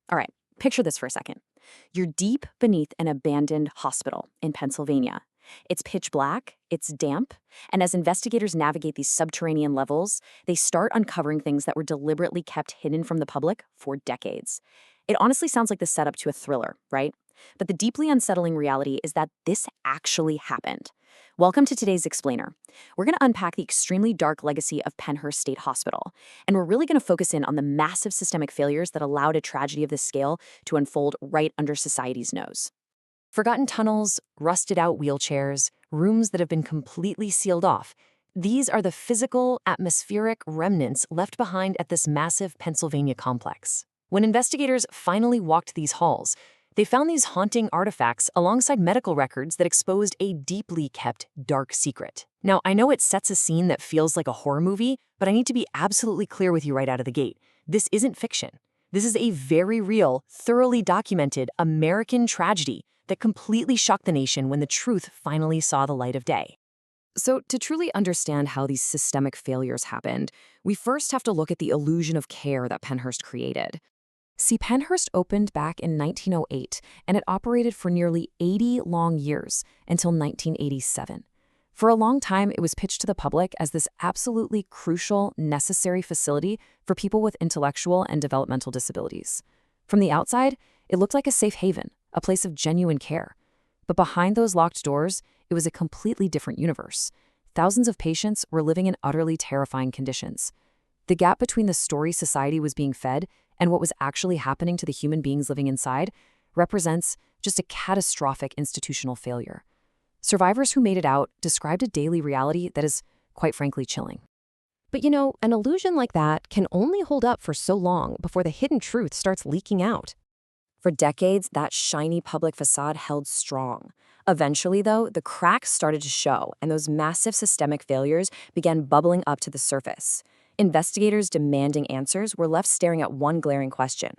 All right, picture this for a second. You're deep beneath an abandoned hospital in Pennsylvania. It's pitch black, it's damp, and as investigators navigate these subterranean levels, they start uncovering things that were deliberately kept hidden from the public for decades. It honestly sounds like the setup to a thriller, right? But the deeply unsettling reality is that this actually happened. Welcome to today's Explainer. We're going to unpack the extremely dark legacy of Penhurst State Hospital, and we're really going to focus in on the massive systemic failures that allowed a tragedy of this scale to unfold right under society's nose. Forgotten tunnels, rusted out wheelchairs, rooms that have been completely sealed off. These are the physical, atmospheric remnants left behind at this massive Pennsylvania complex. When investigators finally walked these halls, they found these haunting artifacts alongside medical records that exposed a deeply kept dark secret. Now, I know it sets a scene that feels like a horror movie, but I need to be absolutely clear with you right out of the gate. This isn't fiction. This is a very real, thoroughly documented American tragedy that completely shocked the nation when the truth finally saw the light of day. So, to truly understand how these systemic failures happened, we first have to look at the illusion of care that Penhurst created. See, Penhurst opened back in 1908, and it operated for nearly 80 long years, until 1987. For a long time, it was pitched to the public as this absolutely crucial, necessary facility for people with intellectual and developmental disabilities. From the outside, it looked like a safe haven, a place of genuine care. But behind those locked doors, it was a completely different universe. Thousands of patients were living in utterly terrifying conditions. The gap between the story society was being fed and what was actually happening to the human beings living inside represents just a catastrophic institutional failure. Survivors who made it out described a daily reality that is, quite frankly, chilling. But you know, an illusion like that can only hold up for so long before the hidden truth starts leaking out. For decades, that shiny public facade held strong. Eventually, though, the cracks started to show, and those massive systemic failures began bubbling up to the surface. Investigators demanding answers were left staring at one glaring question: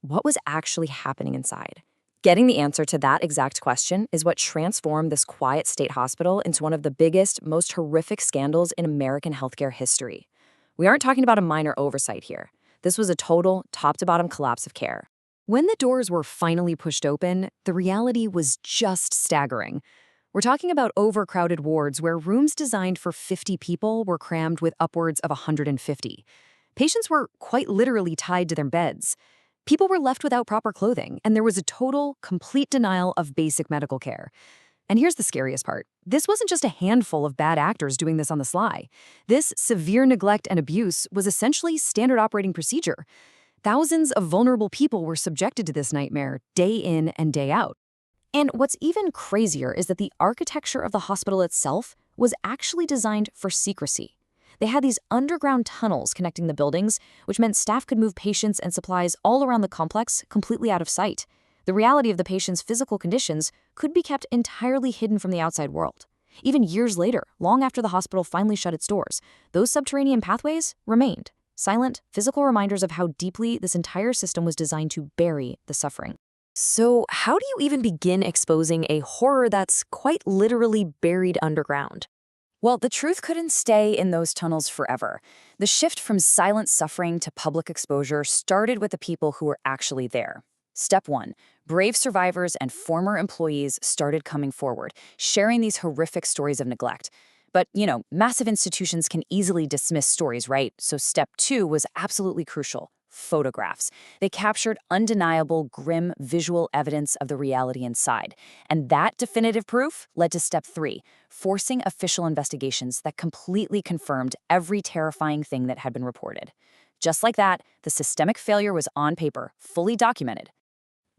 what was actually happening inside? Getting the answer to that exact question is what transformed this quiet state hospital into one of the biggest, most horrific scandals in American healthcare history. We aren't talking about a minor oversight here. This was a total, top-to-bottom collapse of care. When the doors were finally pushed open, the reality was just staggering. We're talking about overcrowded wards where rooms designed for 50 people were crammed with upwards of 150. Patients were quite literally tied to their beds. People were left without proper clothing, and there was a total, complete denial of basic medical care. And here's the scariest part. This wasn't just a handful of bad actors doing this on the sly. This severe neglect and abuse was essentially standard operating procedure. Thousands of vulnerable people were subjected to this nightmare day in and day out. And what's even crazier is that the architecture of the hospital itself was actually designed for secrecy. They had these underground tunnels connecting the buildings, which meant staff could move patients and supplies all around the complex completely out of sight. The reality of the patient's physical conditions could be kept entirely hidden from the outside world. Even years later, long after the hospital finally shut its doors, those subterranean pathways remained, silent, physical reminders of how deeply this entire system was designed to bury the suffering. So, how do you even begin exposing a horror that's quite literally buried underground? Well, the truth couldn't stay in those tunnels forever. The shift from silent suffering to public exposure started with the people who were actually there. Step 1. Brave survivors and former employees started coming forward, sharing these horrific stories of neglect. But, massive institutions can easily dismiss stories, right? So step 2 was absolutely crucial. Photographs. They captured undeniable, grim visual evidence of the reality inside. And that definitive proof led to step 3, forcing official investigations that completely confirmed every terrifying thing that had been reported. Just like that, the systemic failure was on paper, fully documented.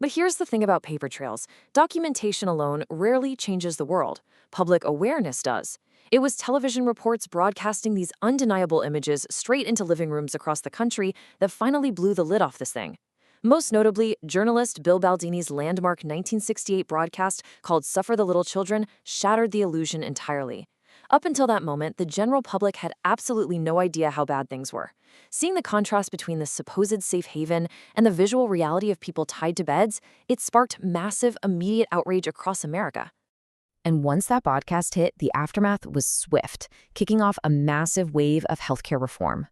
But here's the thing about paper trails. Documentation alone rarely changes the world. Public awareness does. It was television reports broadcasting these undeniable images straight into living rooms across the country that finally blew the lid off this thing. Most notably, journalist Bill Baldini's landmark 1968 broadcast called Suffer the Little Children shattered the illusion entirely. Up until that moment, the general public had absolutely no idea how bad things were. Seeing the contrast between the supposed safe haven and the visual reality of people tied to beds, it sparked massive, immediate outrage across America. And once that podcast hit, the aftermath was swift, kicking off a massive wave of healthcare reform.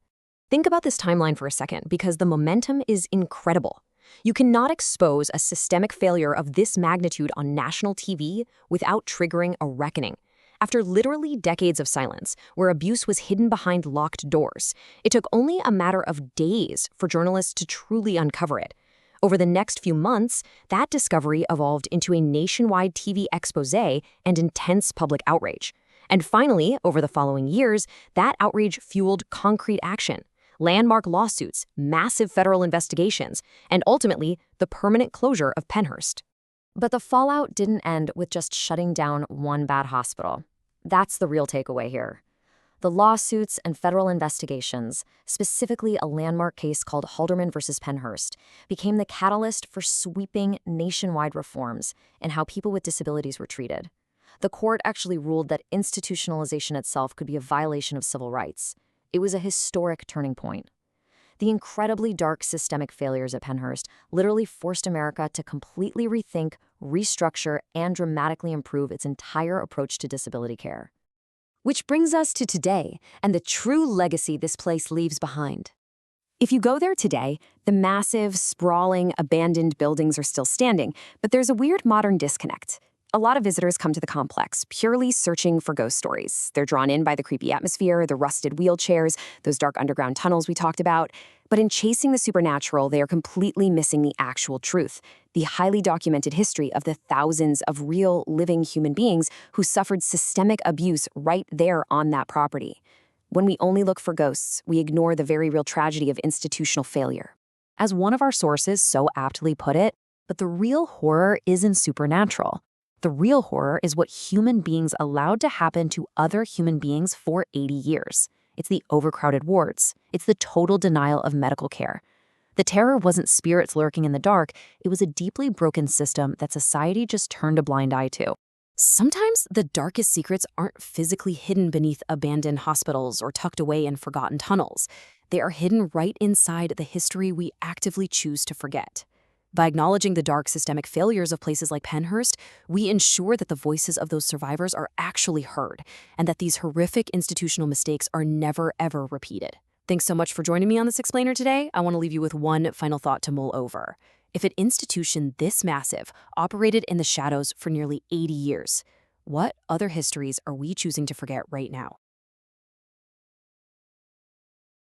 Think about this timeline for a second, because the momentum is incredible. You cannot expose a systemic failure of this magnitude on national TV without triggering a reckoning. After literally decades of silence, where abuse was hidden behind locked doors, it took only a matter of days for journalists to truly uncover it. Over the next few months, that discovery evolved into a nationwide TV expose and intense public outrage. And finally, over the following years, that outrage fueled concrete action, landmark lawsuits, massive federal investigations, and ultimately, the permanent closure of Pennhurst. But the fallout didn't end with just shutting down one bad hospital. That's the real takeaway here. The lawsuits and federal investigations, specifically a landmark case called Halderman versus Pennhurst, became the catalyst for sweeping nationwide reforms in how people with disabilities were treated. The court actually ruled that institutionalization itself could be a violation of civil rights. It was a historic turning point. The incredibly dark systemic failures at Pennhurst literally forced America to completely rethink, restructure, and dramatically improve its entire approach to disability care. Which brings us to today and the true legacy this place leaves behind. If you go there today, the massive, sprawling, abandoned buildings are still standing, but there's a weird modern disconnect. A lot of visitors come to the complex purely searching for ghost stories. They're drawn in by the creepy atmosphere, the rusted wheelchairs, those dark underground tunnels we talked about. But in chasing the supernatural, they are completely missing the actual truth, the highly documented history of the thousands of real, living human beings who suffered systemic abuse right there on that property. When we only look for ghosts, we ignore the very real tragedy of institutional failure. As one of our sources so aptly put it, but the real horror isn't supernatural. The real horror is what human beings allowed to happen to other human beings for 80 years. It's the overcrowded wards. It's the total denial of medical care. The terror wasn't spirits lurking in the dark. It was a deeply broken system that society just turned a blind eye to. Sometimes the darkest secrets aren't physically hidden beneath abandoned hospitals or tucked away in forgotten tunnels. They are hidden right inside the history we actively choose to forget. By acknowledging the dark systemic failures of places like Pennhurst, we ensure that the voices of those survivors are actually heard and that these horrific institutional mistakes are never, ever repeated. Thanks so much for joining me on this explainer today. I want to leave you with one final thought to mull over. If an institution this massive operated in the shadows for nearly 80 years, what other histories are we choosing to forget right now?